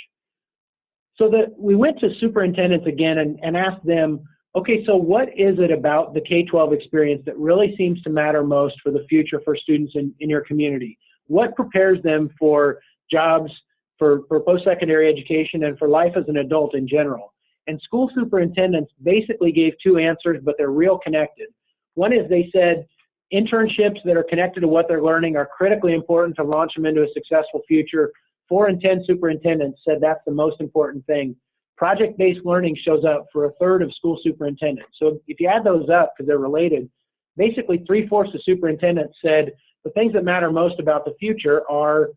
So we went to superintendents again and asked them, okay, so what is it about the K-12 experience that really seems to matter most for the future for students in your community? What prepares them for jobs, for post-secondary education, and for life as an adult in general? And school superintendents basically gave 2 answers, but they're real connected. One is they said internships that are connected to what they're learning are critically important to launch them into a successful future. 4 in 10 superintendents said that's the most important thing. Project-based learning shows up for 1/3 of school superintendents. So if you add those up, because they're related, basically 3/4 of superintendents said the things that matter most about the future are,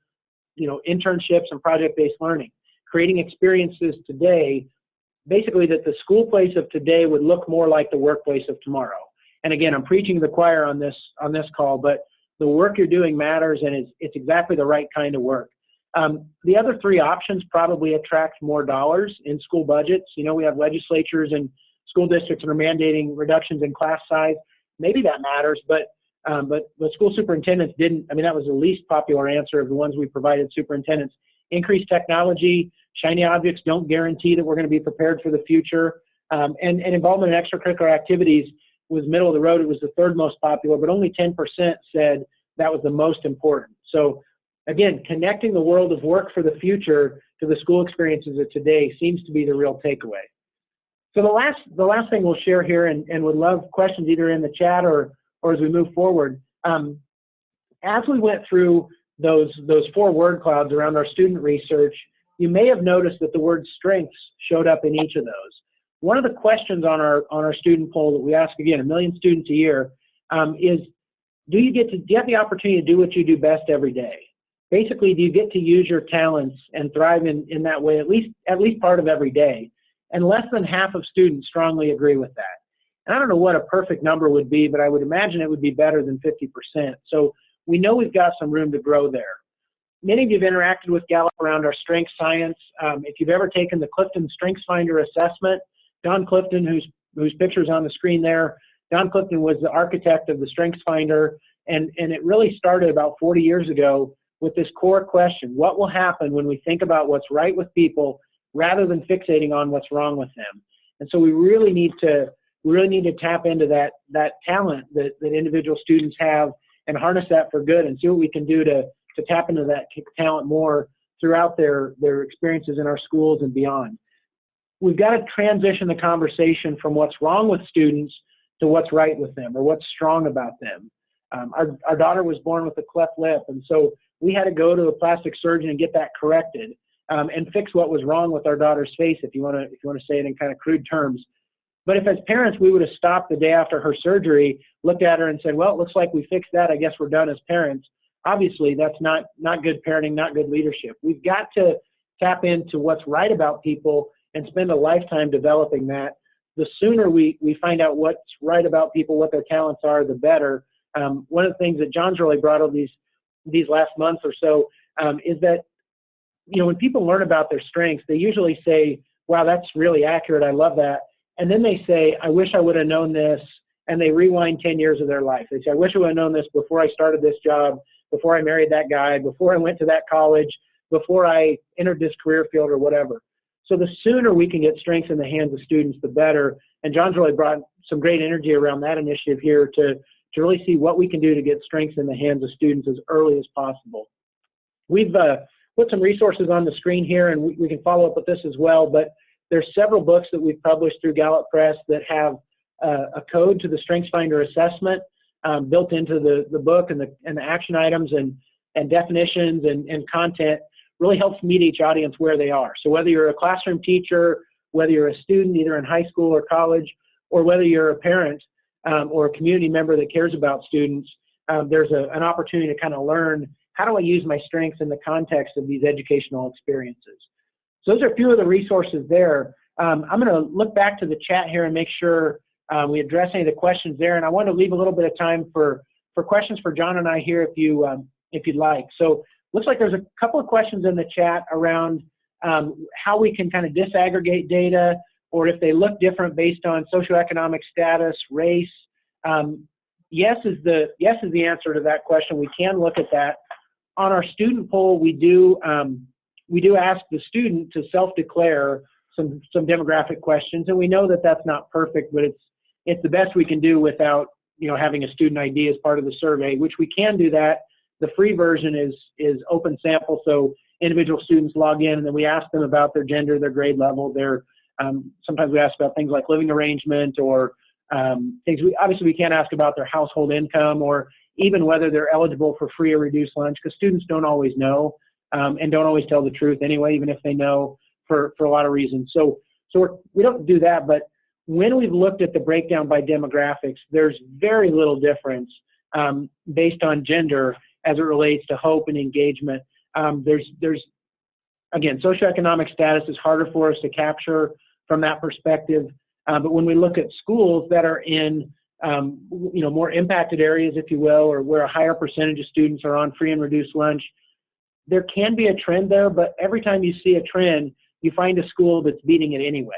internships and project-based learning. Creating experiences today, basically that the school place of today would look more like the workplace of tomorrow. And again, I'm preaching to the choir on this call, but the work you're doing matters, and it's exactly the right kind of work. The other 3 options probably attract more dollars in school budgets. We have legislatures and school districts that are mandating reductions in class size. Maybe that matters, but school superintendents didn't. That was the least popular answer of the ones we provided superintendents. Increased technology, shiny objects don't guarantee that we're going to be prepared for the future. And involvement in extracurricular activities was middle of the road. It was the 3rd most popular, but only 10% said that was the most important. So again, connecting the world of work for the future to the school experiences of today seems to be the real takeaway. So the last thing we'll share here, and would love questions either in the chat or as we move forward. As we went through those 4 word clouds around our student research, you may have noticed that the word strengths showed up in each of those. One of the questions on our student poll that we ask, again, 1 million students a year, is do you have the opportunity to do what you do best every day? Basically, do you get to use your talents and thrive in that way at least part of every day? And less than half of students strongly agree with that. And I don't know what a perfect number would be, but I would imagine it would be better than 50%. So we know we've got some room to grow there. Many of you have interacted with Gallup around our strength science. If you've ever taken the Clifton Strengths Finder assessment, Don Clifton, whose picture is on the screen there, Don Clifton was the architect of the Strengths Finder, and it really started about 40 years ago with this core question: what will happen when we think about what's right with people rather than fixating on what's wrong with them? And so we really need to tap into that talent that individual students have and harness that for good, and see what we can do to tap into that talent more throughout their experiences in our schools and beyond. We've got to transition the conversation from what's wrong with students to what's right with them or what's strong about them. Our daughter was born with a cleft lip, and so we had to go to a plastic surgeon and get that corrected and fix what was wrong with our daughter's face, if you want to say it in kind of crude terms. But if as parents we would have stopped the day after her surgery, looked at her and said, well, it looks like we fixed that, I guess we're done as parents, obviously that's not good parenting, not good leadership. We've got to tap into what's right about people and spend a lifetime developing that. The sooner we find out what's right about people, what their talents are, the better. One of the things that John's really brought over these last months or so is that, when people learn about their strengths, they usually say, wow, that's really accurate, I love that. And then they say, I wish I would have known this, and they rewind 10 years of their life. They say, I wish I would have known this before I started this job, before I married that guy, before I went to that college, before I entered this career field or whatever. So the sooner we can get strengths in the hands of students, the better. And John's really brought some great energy around that initiative here to really see what we can do to get strengths in the hands of students as early as possible. We've put some resources on the screen here, and we can follow up with this as well, but there's several books that we've published through Gallup Press that have a code to the Strengths Finder assessment built into the book, and the action items and definitions and content really helps meet each audience where they are. So whether you're a classroom teacher, whether you're a student either in high school or college, or whether you're a parent or a community member that cares about students, there's an opportunity to kind of learn, how do I use my strengths in the context of these educational experiences? So those are a few of the resources there. I'm going to look back to the chat here and make sure we address any of the questions there. And I want to leave a little bit of time for questions for John and I here if you'd like. So looks like there's a couple of questions in the chat around how we can kind of disaggregate data, or if they look different based on socioeconomic status, race. Yes is the answer to that question. We can look at that. On our student poll, we do ask the student to self-declare some demographic questions, and we know that that's not perfect, but it's the best we can do without having a student ID as part of the survey, which we can do that. The free version is open sample, so individual students log in, and then we ask them about their gender, their grade level, sometimes we ask about things like living arrangement, or things obviously we can't ask about their household income, or even whether they're eligible for free or reduced lunch, because students don't always know and don't always tell the truth anyway, even if they know for a lot of reasons. So we don't do that, but when we've looked at the breakdown by demographics, there's very little difference based on gender as it relates to hope and engagement. There's again, socioeconomic status is harder for us to capture from that perspective, but when we look at schools that are in more impacted areas, if you will, or where a higher percentage of students are on free and reduced lunch, there can be a trend there, but every time you see a trend, you find a school that's beating it anyway.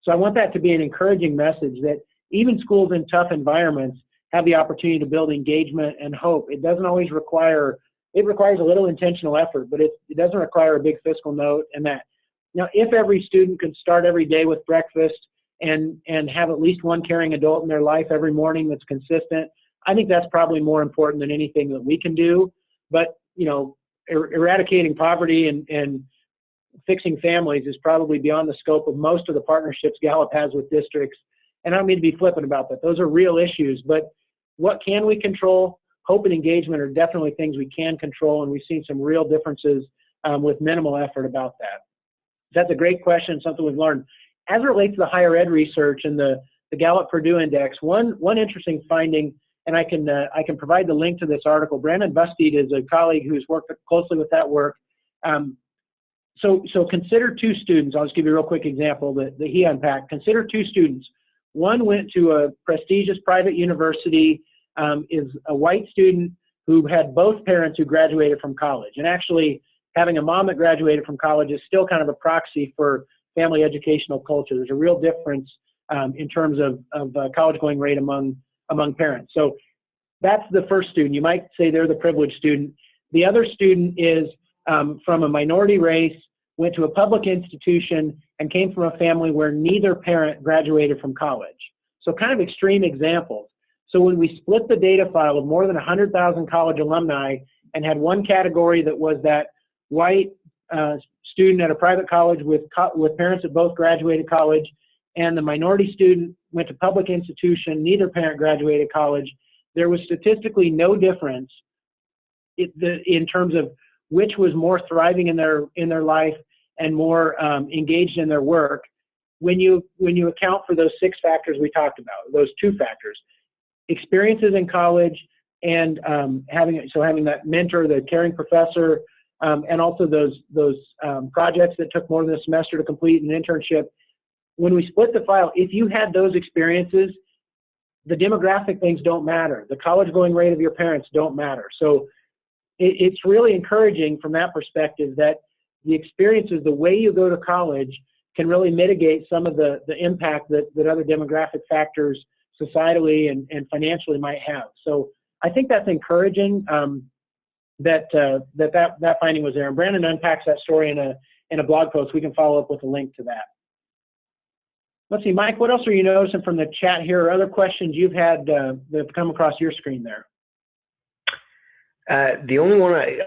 So I want that to be an encouraging message that even schools in tough environments have the opportunity to build engagement and hope. It doesn't always require, it requires a little intentional effort, but it doesn't require a big fiscal note and that. Now, if every student could start every day with breakfast and have at least one caring adult in their life every morning that's consistent, I think that's probably more important than anything that we can do. But, eradicating poverty and fixing families is probably beyond the scope of most of the partnerships Gallup has with districts. And I don't mean to be flippant about that. Those are real issues. But what can we control? Hope and engagement are definitely things we can control, and we've seen some real differences with minimal effort about that. That's a great question, something we've learned. As it relates to the higher ed research and the Gallup Purdue Index, one interesting finding, and I can provide the link to this article. Brandon Bustede is a colleague who's worked closely with that work. So consider two students. I'll just give you a real quick example that he unpacked. Consider two students. One went to a prestigious private university, is a white student who had both parents who graduated from college. And actually, having a mom that graduated from college is still kind of a proxy for family educational culture. There's a real difference in terms of college-going rate among parents. So that's the first student. You might say they're the privileged student. The other student is from a minority race, went to a public institution, and came from a family where neither parent graduated from college. So kind of extreme examples. So when we split the data file of more than 100,000 college alumni and had one category that was that white student at a private college with parents that both graduated college, and the minority student went to public institution, neither parent graduated college, there was statistically no difference in terms of which was more thriving in their life and more engaged in their work when you account for those 6 factors we talked about, those 2 factors: experiences in college and having that mentor, the caring professor, and also those projects that took more than a semester to complete, an internship. When we split the file, if you had those experiences, the demographic things don't matter. The college-going rate of your parents don't matter. So it's really encouraging from that perspective that the experiences, the way you go to college, can really mitigate some of the impact that other demographic factors societally and financially might have. So I think that's encouraging that finding was there. And Brandon unpacks that story in a blog post. We can follow up with a link to that. Let's see, Mike, what else are you noticing from the chat here, or other questions you've had that have come across your screen there? The only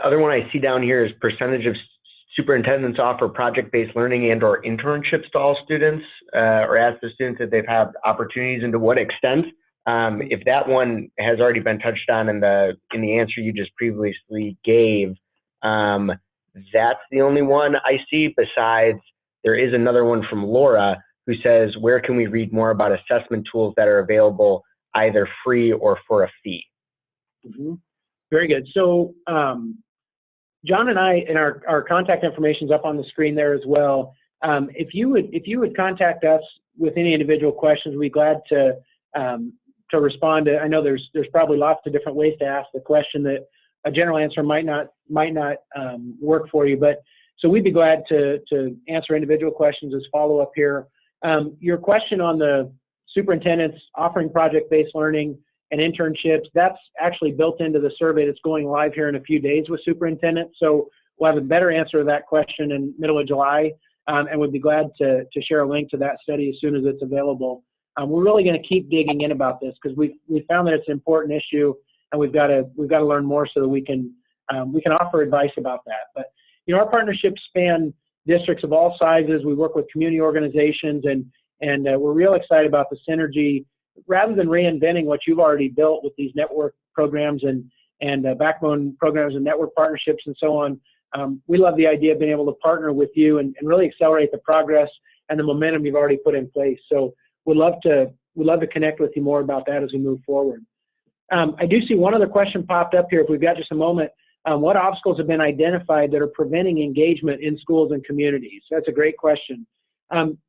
other one I see down here is percentage of superintendents offer project-based learning and or internships to all students, or ask the students if they've had opportunities and to what extent. If that one has already been touched on in the answer you just previously gave, that's the only one I see. Besides, there is another one from Laura who says, where can we read more about assessment tools that are available either free or for a fee? Mm-hmm. Very good. So John and I, and our contact information is up on the screen there as well. If you would contact us with any individual questions, we'd be glad to respond to. I know there's probably lots of different ways to ask the question that a general answer might not work for you, but so we'd be glad to answer individual questions as follow up here. Your question on the superintendents offering project-based learning and internships, that's actually built into the survey that's going live here in a few days with superintendents. So we'll have a better answer to that question in middle of July, and we'd be glad to share a link to that study as soon as it's available. We're really going to keep digging in about this because we found that it's an important issue, and we've got to learn more so that we can offer advice about that. But you know, our partnerships span districts of all sizes. We work with community organizations, and we're real excited about the synergy. Rather than reinventing what you've already built with these network programs and backbone programs and network partnerships and so on, we love the idea of being able to partner with you and really accelerate the progress and the momentum you've already put in place. So we'd love to connect with you more about that as we move forward. I do see one other question popped up here. If we've got just a moment, what obstacles have been identified that are preventing engagement in schools and communities? That's a great question.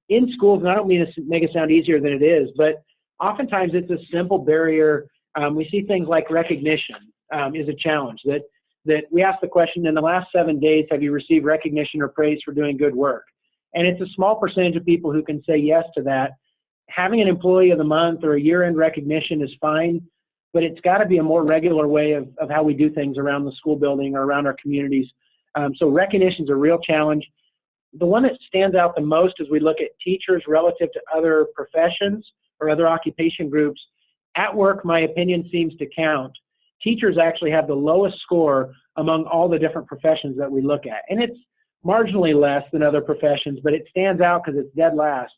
In schools, and I don't mean to make it sound easier than it is, but oftentimes it's a simple barrier. We see things like recognition is a challenge. That we ask the question, in the last 7 days, have you received recognition or praise for doing good work? And it's a small percentage of people who can say yes to that. Having an employee of the month or a year-end recognition is fine, but it's got to be a more regular way of how we do things around the school building or around our communities. So recognition is a real challenge. The one that stands out the most as we look at teachers relative to other professions or other occupation groups, at work, my opinion seems to count. Teachers actually have the lowest score among all the different professions that we look at. And it's marginally less than other professions, but it stands out because it's dead last.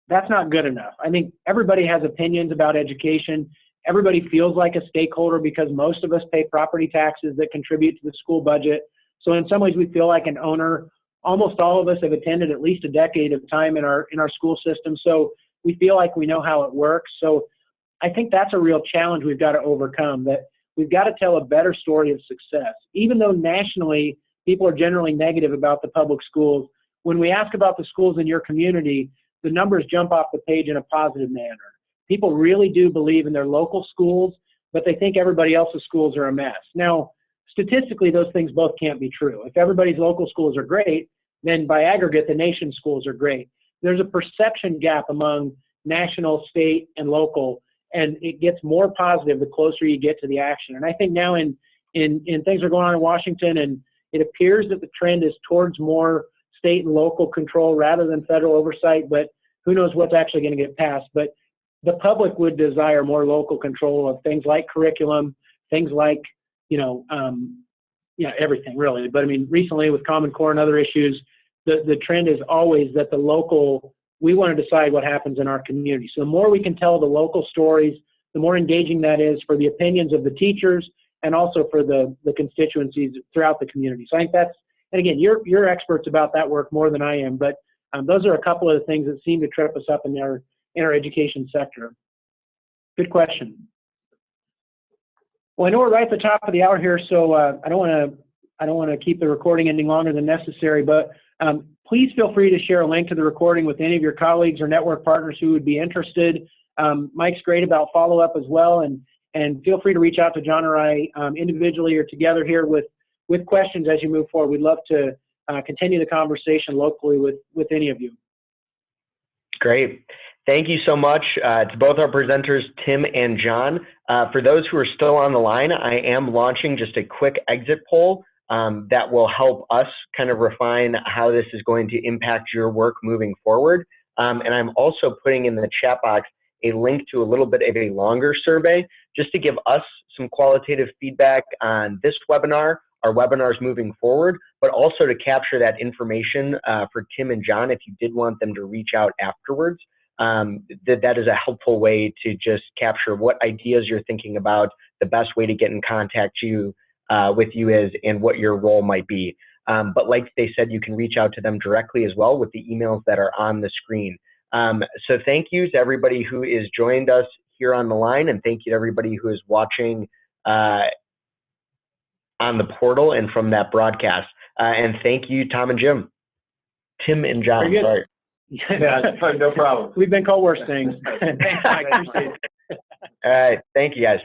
That's not good enough. I think everybody has opinions about education. Everybody feels like a stakeholder because most of us pay property taxes that contribute to the school budget. So in some ways we feel like an owner. Almost all of us have attended at least a decade of time in our school system. So we feel like we know how it works. So I think that's a real challenge we've got to overcome, that we've got to tell a better story of success. Even though nationally people are generally negative about the public schools, when we ask about the schools in your community, the numbers jump off the page in a positive manner. People really do believe in their local schools, but they think everybody else's schools are a mess. Now, statistically, those things both can't be true. If everybody's local schools are great, then by aggregate, the nation's schools are great. There's a perception gap among national, state, and local, and it gets more positive the closer you get to the action. And I think now in things are going on in Washington, and it appears that the trend is towards more state and local control rather than federal oversight, but who knows what's actually going to get passed. But the public would desire more local control of things like curriculum, things like, everything really. But I mean, recently with Common Core and other issues, the trend is always that we want to decide what happens in our community. So the more we can tell the local stories, the more engaging that is for the opinions of the teachers and also for the constituencies throughout the community. So I think and again, you're experts about that work more than I am, but those are a couple of the things that seem to trip us up in our education sector. Good question. Well, I know we're right at the top of the hour here, so I don't want to keep the recording ending longer than necessary, but please feel free to share a link to the recording with any of your colleagues or network partners who would be interested. Mike's great about follow-up as well, and feel free to reach out to John or I individually or together here with questions as you move forward. We'd love to continue the conversation locally with any of you. Great. Thank you so much to both our presenters, Tim and John. For those who are still on the line, I am launching just a quick exit poll that will help us kind of refine how this is going to impact your work moving forward. And I'm also putting in the chat box a link to a little bit of a longer survey just to give us some qualitative feedback on this webinar, our webinars moving forward, but also to capture that information for Tim and John if you did want them to reach out afterwards. That is a helpful way to just capture what ideas you're thinking about, the best way to get in contact with you is, and what your role might be. But like they said, you can reach out to them directly as well with the emails that are on the screen. So thank you to everybody who is joined us here on the line, and thank you to everybody who is watching on the portal and from that broadcast. And thank you, Tom and Jim. Tim and John, sorry. Yeah, no problem. We've been called worse things. Thanks, Mike. Appreciate it. All right. Thank you, guys.